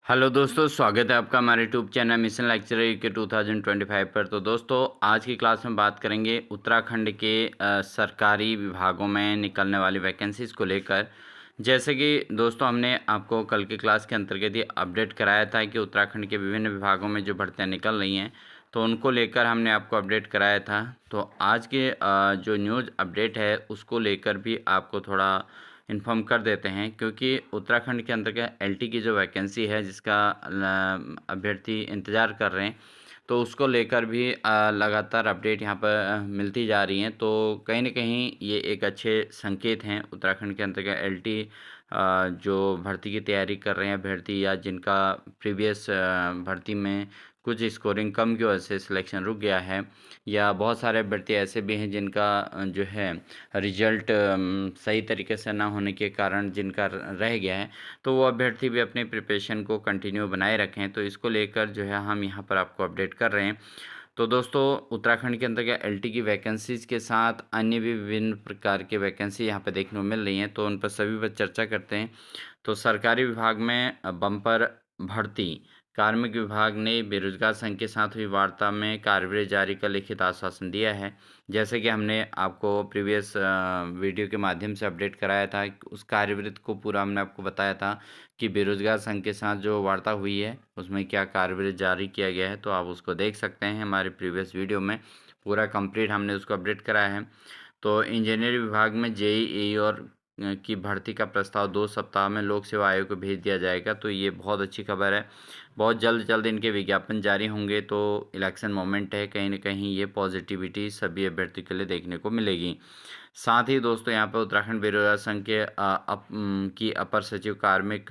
Hello दोस्तों, स्वागत है आपका हमारे यूट्यूब चैनल मिशन लेक्चरर के 2025 पर। तो दोस्तों, आज की क्लास में बात करेंगे उत्तराखंड के सरकारी विभागों में निकलने वाली वैकेंसीज़ को लेकर। जैसे कि दोस्तों, हमने आपको कल की क्लास के अंतर्गत ये अपडेट कराया था कि उत्तराखंड के विभिन्न विभागों में जो भर्तियाँ निकल रही हैं, तो उनको लेकर हमने आपको अपडेट कराया था। तो आज के जो न्यूज़ अपडेट है उसको लेकर भी आपको थोड़ा इन्फॉर्म कर देते हैं, क्योंकि उत्तराखंड के अंतर्गत एलटी की जो वैकेंसी है जिसका अभ्यर्थी इंतज़ार कर रहे हैं, तो उसको लेकर भी लगातार अपडेट यहाँ पर मिलती जा रही हैं। तो कहीं न कहीं ये एक अच्छे संकेत हैं उत्तराखंड के अंतर्गत एलटी जो भर्ती की तैयारी कर रहे हैं अभ्यर्थी, या जिनका प्रीवियस भर्ती में कुछ स्कोरिंग कम की वजह से सिलेक्शन रुक गया है, या बहुत सारे अभ्यर्थी ऐसे भी हैं जिनका जो है रिजल्ट सही तरीके से ना होने के कारण जिनका रह गया है, तो वो अभ्यर्थी भी अपने प्रिपरेशन को कंटिन्यू बनाए रखें। तो इसको लेकर जो है हम यहाँ पर आपको अपडेट कर रहे हैं। तो दोस्तों, उत्तराखंड के अंतर्गत एलटी की वैकेंसीज़ के साथ अन्य भी विभिन्न प्रकार के वैकेंसी यहाँ पे देखने को मिल रही हैं, तो उन पर सभी पर चर्चा करते हैं। तो सरकारी विभाग में बम्पर भर्ती। कार्मिक विभाग ने बेरोजगार संघ के साथ हुई वार्ता में कार्यवृत्ति जारी का लिखित आश्वासन दिया है। जैसे कि हमने आपको प्रीवियस वीडियो के माध्यम से अपडेट कराया था, उस कार्यवृत्ति को पूरा हमने आपको बताया था कि बेरोजगार संघ के साथ जो वार्ता हुई है उसमें क्या कार्यवृत्ति जारी किया गया है। तो आप उसको देख सकते हैं हमारे प्रीवियस वीडियो में, पूरा कंप्लीट हमने उसको अपडेट कराया है। तो इंजीनियरिंग विभाग में जेईई और की भर्ती का प्रस्ताव 2 सप्ताह में लोक सेवा आयोग को भेज दिया जाएगा। तो ये बहुत अच्छी खबर है। बहुत जल्द इनके विज्ञापन जारी होंगे। तो इलेक्शन मोमेंट है, कहीं न कहीं ये पॉजिटिविटी सभी अभ्यर्थियों के लिए देखने को मिलेगी। साथ ही दोस्तों, यहाँ पे उत्तराखंड बेरोजगार संघ के की अपर सचिव कार्मिक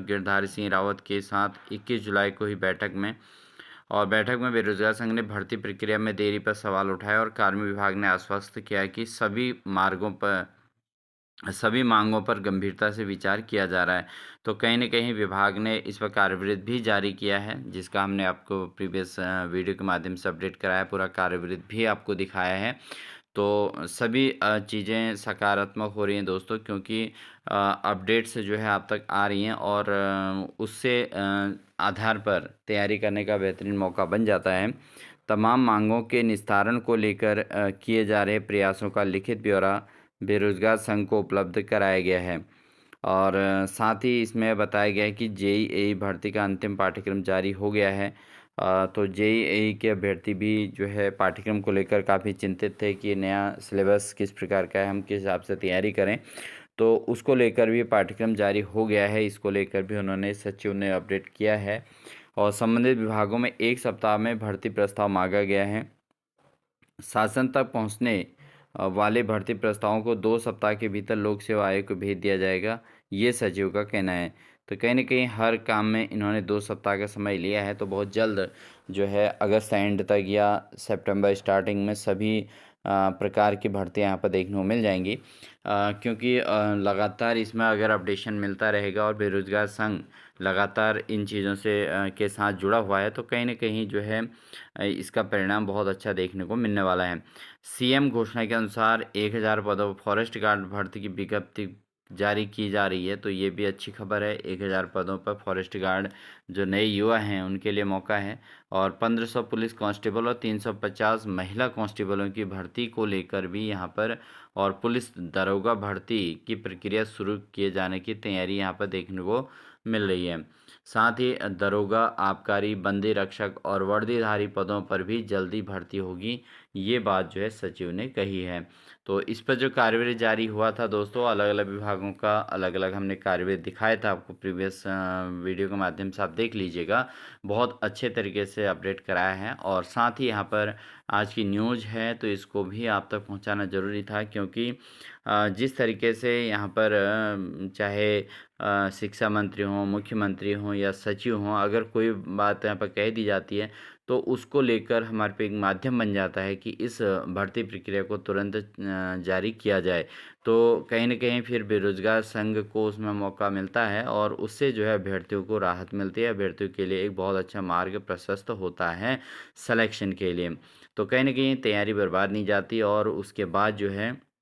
गिरधारी सिंह रावत के साथ 21 जुलाई को हुई बैठक में बेरोजगार संघ ने भर्ती प्रक्रिया में देरी पर सवाल उठाए और कार्मिक विभाग ने आश्वस्त किया कि सभी मांगों पर गंभीरता से विचार किया जा रहा है। तो कहीं न कहीं विभाग ने इस पर कार्यवृत्ति भी जारी किया है, जिसका हमने आपको प्रीवियस वीडियो के माध्यम से अपडेट कराया, पूरा कार्यवृत्ति भी आपको दिखाया है। तो सभी चीज़ें सकारात्मक हो रही हैं दोस्तों, क्योंकि अपडेट्स जो है आप तक आ रही हैं, और उससे आधार पर तैयारी करने का बेहतरीन मौका बन जाता है। तमाम मांगों के निस्तारण को लेकर किए जा रहे प्रयासों का लिखित ब्यौरा बेरोजगार संघ को उपलब्ध कराया गया है। और साथ ही इसमें बताया गया है कि जेईई भर्ती का अंतिम पाठ्यक्रम जारी हो गया है। तो जेईई के अभ्यर्थी भी जो है पाठ्यक्रम को लेकर काफ़ी चिंतित थे कि नया सिलेबस किस प्रकार का है, हम किस हिसाब से तैयारी करें। तो उसको लेकर भी पाठ्यक्रम जारी हो गया है, इसको लेकर भी उन्होंने सचिव ने अपडेट किया है। और संबंधित विभागों में 1 सप्ताह में भर्ती प्रस्ताव मांगा गया है। शासन तक पहुंचने वाले भर्ती प्रस्तावों को 2 सप्ताह के भीतर लोक सेवा आयोग को भेज दिया जाएगा, ये सचिव का कहना है। तो कहीं न कहीं हर काम में इन्होंने 2 सप्ताह का समय लिया है, तो बहुत जल्द जो है अगस्त एंड तक या सितंबर स्टार्टिंग में सभी प्रकार की भर्तियाँ यहाँ पर देखने को मिल जाएंगी। क्योंकि लगातार इसमें अगर अपडेशन मिलता रहेगा और बेरोजगार संघ लगातार इन चीज़ों से के साथ जुड़ा हुआ है, तो कहीं न कहीं जो है इसका परिणाम बहुत अच्छा देखने को मिलने वाला है। सीएम घोषणा के अनुसार 1000 पदों पर फॉरेस्ट गार्ड भर्ती की विज्ञप्ति जारी की जा रही है, तो ये भी अच्छी खबर है। 1000 पदों पर फॉरेस्ट गार्ड जो नए युवा हैं उनके लिए मौका है। और 1500 पुलिस कांस्टेबल और 350 महिला कांस्टेबलों की भर्ती को लेकर भी यहाँ पर, और पुलिस दरोगा भर्ती की प्रक्रिया शुरू किए जाने की तैयारी यहाँ पर देखने को मिल रही है। साथ ही दरोगा, आबकारी, बंदी रक्षक और वर्दीधारी पदों पर भी जल्दी भर्ती होगी, ये बात जो है सचिव ने कही है। तो इस पर जो कार्यवृत्ति जारी हुआ था दोस्तों, अलग अलग विभागों का अलग अलग हमने कार्यवृत्ति दिखाया था आपको प्रीवियस वीडियो के माध्यम से, आप देख लीजिएगा। बहुत अच्छे तरीके से अपडेट कराया है। और साथ ही यहाँ पर आज की न्यूज़ है तो इसको भी आप तक पहुँचाना ज़रूरी था, क्योंकि जिस तरीके से यहाँ पर चाहे शिक्षा मंत्री हों, मुख्यमंत्री हों या सचिव हों, अगर कोई बात यहाँ पर कह दी जाती है तो उसको लेकर हमारे पे एक माध्यम बन जाता है कि इस भर्ती प्रक्रिया को तुरंत जारी किया जाए। तो कहीं न कहीं फिर बेरोज़गार संघ को उसमें मौका मिलता है, और उससे जो है अभ्यर्थियों को राहत मिलती है। अभ्यर्थियों के लिए एक बहुत अच्छा मार्ग प्रशस्त होता है सिलेक्शन के लिए। तो कहीं न कहीं तैयारी बर्बाद नहीं जाती, और उसके बाद जो है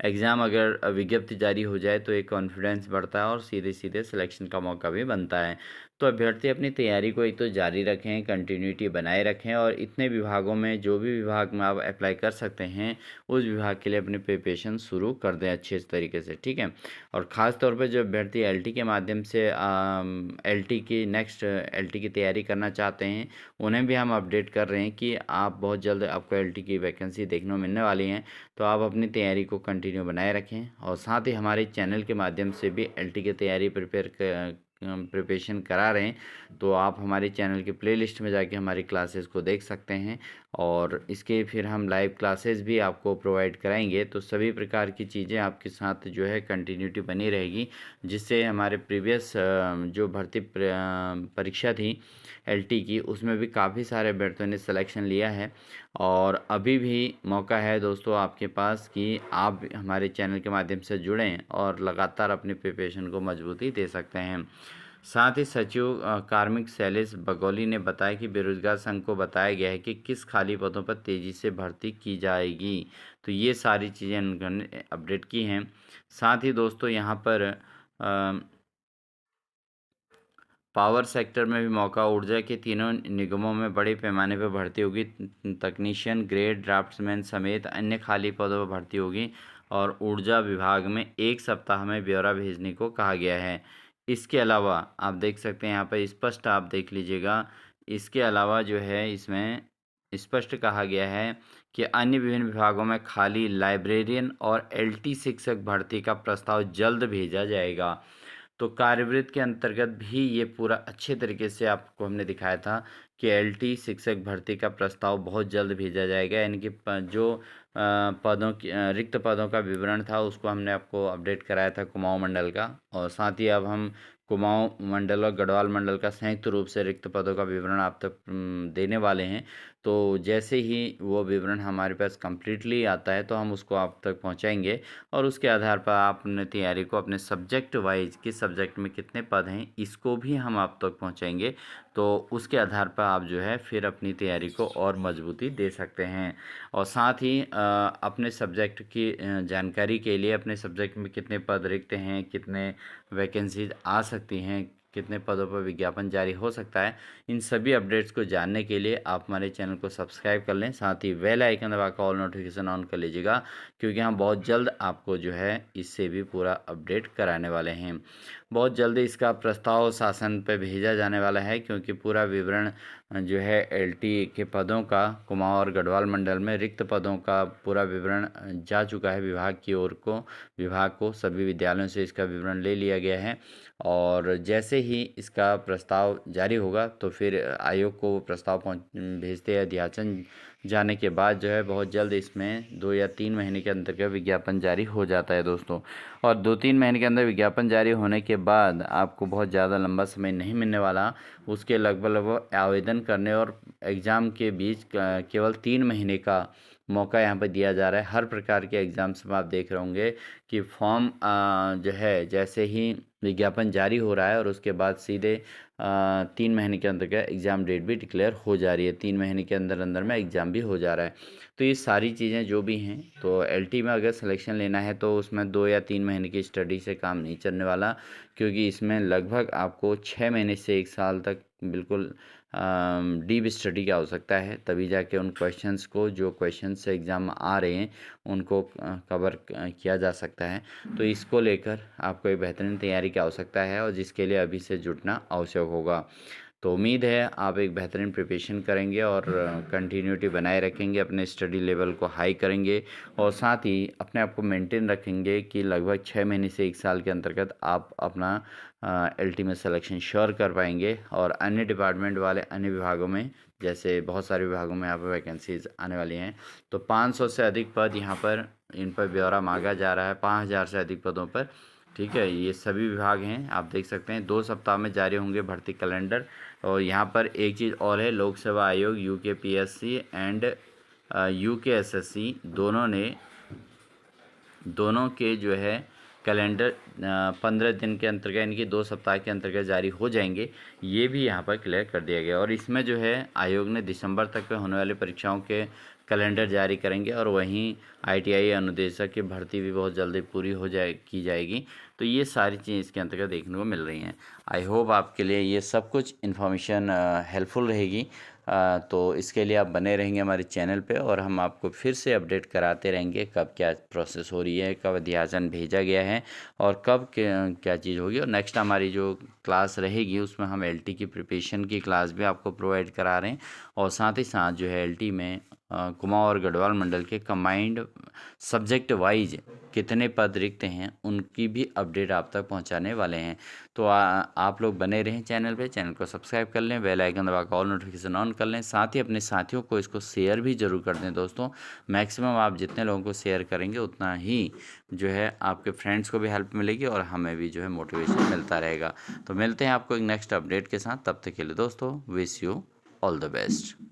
एग्ज़ाम अगर विज्ञप्ति जारी हो जाए तो एक कॉन्फिडेंस बढ़ता है और सीधे-सीधे सिलेक्शन का मौका भी बनता है। तो अभ्यर्थी अपनी तैयारी को एक तो जारी रखें, कंटिन्यूटी बनाए रखें और इतने विभागों में जो भी विभाग में आप अप्लाई कर सकते हैं, उस विभाग के लिए अपनी प्रिपरेशन शुरू कर दें अच्छे तरीके से, ठीक है। और ख़ास तौर पे जो अभ्यर्थी एलटी के माध्यम से एलटी की एलटी की तैयारी करना चाहते हैं, उन्हें भी हम अपडेट कर रहे हैं कि आप बहुत जल्द आपको एलटी की वैकेंसी देखने को मिलने वाली हैं। तो आप अपनी तैयारी को कंटिन्यू बनाए रखें और साथ ही हमारे चैनल के माध्यम से भी एलटी की तैयारी प्रिपरेशन करा रहे हैं, तो आप हमारे चैनल के प्लेलिस्ट में जाके हमारी क्लासेस को देख सकते हैं और इसके फिर हम लाइव क्लासेस भी आपको प्रोवाइड कराएंगे। तो सभी प्रकार की चीज़ें आपके साथ जो है कंटिन्यूटी बनी रहेगी, जिससे हमारे प्रीवियस जो भर्ती परीक्षा थी एलटी की, उसमें भी काफ़ी सारे अभ्यर्थियों ने सिलेक्शन लिया है। और अभी भी मौका है दोस्तों आपके पास कि आप हमारे चैनल के माध्यम से जुड़ें और लगातार अपनी प्रिपरेशन को मजबूती दे सकते हैं। साथ ही सचिव कार्मिक शैलेश बगौली ने बताया कि बेरोजगार संघ को बताया गया है कि किस खाली पदों पर तेज़ी से भर्ती की जाएगी। तो ये सारी चीज़ें उन्होंने अपडेट की हैं। साथ ही दोस्तों यहाँ पर पावर सेक्टर में भी मौका, ऊर्जा के तीनों निगमों में बड़े पैमाने पर भर्ती होगी। तकनीशियन ग्रेड ड्राफ्ट्समैन समेत अन्य खाली पदों पर भर्ती होगी और ऊर्जा विभाग में 1 सप्ताह में ब्यौरा भेजने को कहा गया है। इसके अलावा आप देख सकते हैं यहाँ पर स्पष्ट आप देख लीजिएगा, इसके अलावा जो है इसमें स्पष्ट कहा गया है कि अन्य विभिन्न विभागों में खाली लाइब्रेरियन और एलटी शिक्षक भर्ती का प्रस्ताव जल्द भेजा जाएगा। तो कार्यवृत्त के अंतर्गत भी ये पूरा अच्छे तरीके से आपको हमने दिखाया था कि एलटी शिक्षक भर्ती का प्रस्ताव बहुत जल्द भेजा जाएगा, यानी कि जो पदों की रिक्त पदों का विवरण था उसको हमने आपको अपडेट कराया था कुमाऊं मंडल का, और साथ ही अब हम कुमाऊं मंडल और गढ़वाल मंडल का संयुक्त रूप से रिक्त पदों का विवरण आप तक देने वाले हैं। तो जैसे ही वो विवरण हमारे पास कम्प्लीटली आता है तो हम उसको आप तक पहुंचाएंगे और उसके आधार पर आप अपने तैयारी को अपने सब्जेक्ट वाइज किस सब्जेक्ट में कितने पद हैं इसको भी हम आप तक पहुंचाएंगे। तो उसके आधार पर आप जो है फिर अपनी तैयारी को और मजबूती दे सकते हैं। और साथ ही अपने सब्जेक्ट की जानकारी के लिए अपने सब्जेक्ट में कितने पद रिक्त हैं, कितने वैकेंसीज आ सकती हैं, कितने पदों पर विज्ञापन जारी हो सकता है, इन सभी अपडेट्स को जानने के लिए आप हमारे चैनल को सब्सक्राइब कर लें। साथ ही बेल आइकन दबाकर ऑल नोटिफिकेशन ऑन कर लीजिएगा, क्योंकि हम बहुत जल्द आपको जो है इससे भी पूरा अपडेट कराने वाले हैं। बहुत जल्दी इसका प्रस्ताव शासन पे भेजा जाने वाला है, क्योंकि पूरा विवरण जो है एलटी के पदों का कुमाऊं और गढ़वाल मंडल में रिक्त पदों का पूरा विवरण जा चुका है विभाग की ओर को। विभाग को सभी विद्यालयों से इसका विवरण ले लिया गया है और जैसे ही इसका प्रस्ताव जारी होगा तो फिर आयोग को वो प्रस्ताव भेजते हैं अध्याचन जाने के बाद जो है बहुत जल्द इसमें 2 या 3 महीने के अंदर का विज्ञापन जारी हो जाता है दोस्तों। और 2-3 महीने के अंदर विज्ञापन जारी होने के बाद आपको बहुत ज़्यादा लंबा समय नहीं मिलने वाला, उसके लगभग आवेदन करने और एग्ज़ाम के बीच केवल 3 महीने का मौका यहाँ पर दिया जा रहा है। हर प्रकार के एग्ज़ाम्स में आप देख रहे होंगे कि फॉर्म जो है जैसे ही विज्ञापन जारी हो रहा है और उसके बाद सीधे 3 महीने के अंदर का एग्ज़ाम डेट भी डिक्लेयर हो जा रही है, 3 महीने के अंदर अंदर में एग्ज़ाम भी हो जा रहा है। तो ये सारी चीज़ें जो भी हैं, तो एलटी में अगर सिलेक्शन लेना है तो उसमें 2 या 3 महीने की स्टडी से काम नहीं चलने वाला, क्योंकि इसमें लगभग आपको 6 महीने से 1 साल तक बिल्कुल डीप स्टडी की आवश्यकता है, तभी जाके उन क्वेश्चंस को जो क्वेश्चंस एग्ज़ाम में आ रहे हैं उनको कवर किया जा सकता है। तो इसको लेकर आपको एक बेहतरीन तैयारी की आवश्यकता है और जिसके लिए अभी से जुटना आवश्यक होगा। तो उम्मीद है आप एक बेहतरीन प्रिपरेशन करेंगे और कंटिन्यूटी बनाए रखेंगे, अपने स्टडी लेवल को हाई करेंगे और साथ ही अपने आप को मेंटेन रखेंगे कि लगभग 6 महीने से 1 साल के अंतर्गत आप अपना एलटी में सिलेक्शन श्योर कर पाएंगे। और अन्य डिपार्टमेंट वाले अन्य विभागों में, जैसे बहुत सारे विभागों में यहाँ पर वैकेंसीज आने वाली हैं, तो 500 से अधिक पद यहाँ पर इन पर ब्यौरा मांगा जा रहा है, 5000 से अधिक पदों पर, ठीक है। ये सभी विभाग हैं, आप देख सकते हैं। 2 सप्ताह में जारी होंगे भर्ती कैलेंडर। और यहाँ पर एक चीज़ और है, लोक सेवा आयोग यूकेपीएससी एंड यूकेएसएससी दोनों के जो है कैलेंडर 15 दिन के अंतर्गत यानी कि 2 सप्ताह के अंतर्गत जारी हो जाएंगे, ये भी यहाँ पर क्लियर कर दिया गया। और इसमें जो है आयोग ने दिसंबर तक में होने वाली परीक्षाओं के कैलेंडर जारी करेंगे और वहीं ITI अनुदेशक की भर्ती भी बहुत जल्दी पूरी की जाएगी। तो ये सारी चीज़ इसके अंतर्गत देखने को मिल रही हैं। आई होप आपके लिए ये सब कुछ इन्फॉर्मेशन हेल्पफुल रहेगी। तो इसके लिए आप बने रहेंगे हमारे चैनल पे और हम आपको फिर से अपडेट कराते रहेंगे कब क्या प्रोसेस हो रही है, कब अध्यासन भेजा गया है और कब क्या चीज़ होगी। और नेक्स्ट हमारी जो क्लास रहेगी उसमें हम LT की प्रिपरेशन की क्लास भी आपको प्रोवाइड करा रहे हैं और साथ ही साथ जो है LT में कुमाऊं और गढ़वाल मंडल के कंबाइंड सब्जेक्ट वाइज कितने पद रिक्त हैं उनकी भी अपडेट आप तक पहुंचाने वाले हैं। तो आप लोग बने रहें चैनल पे, चैनल को सब्सक्राइब कर लें, बेल आइकन दबा कर ऑल नोटिफिकेशन ऑन कर लें, साथ ही अपने साथियों को इसको शेयर भी ज़रूर कर दें दोस्तों। मैक्सिमम आप जितने लोगों को शेयर करेंगे उतना ही जो है आपके फ्रेंड्स को भी हेल्प मिलेगी और हमें भी जो है मोटिवेशन मिलता रहेगा। तो मिलते हैं आपको एक नेक्स्ट अपडेट के साथ, तब तक के लिए दोस्तों wish you all the best.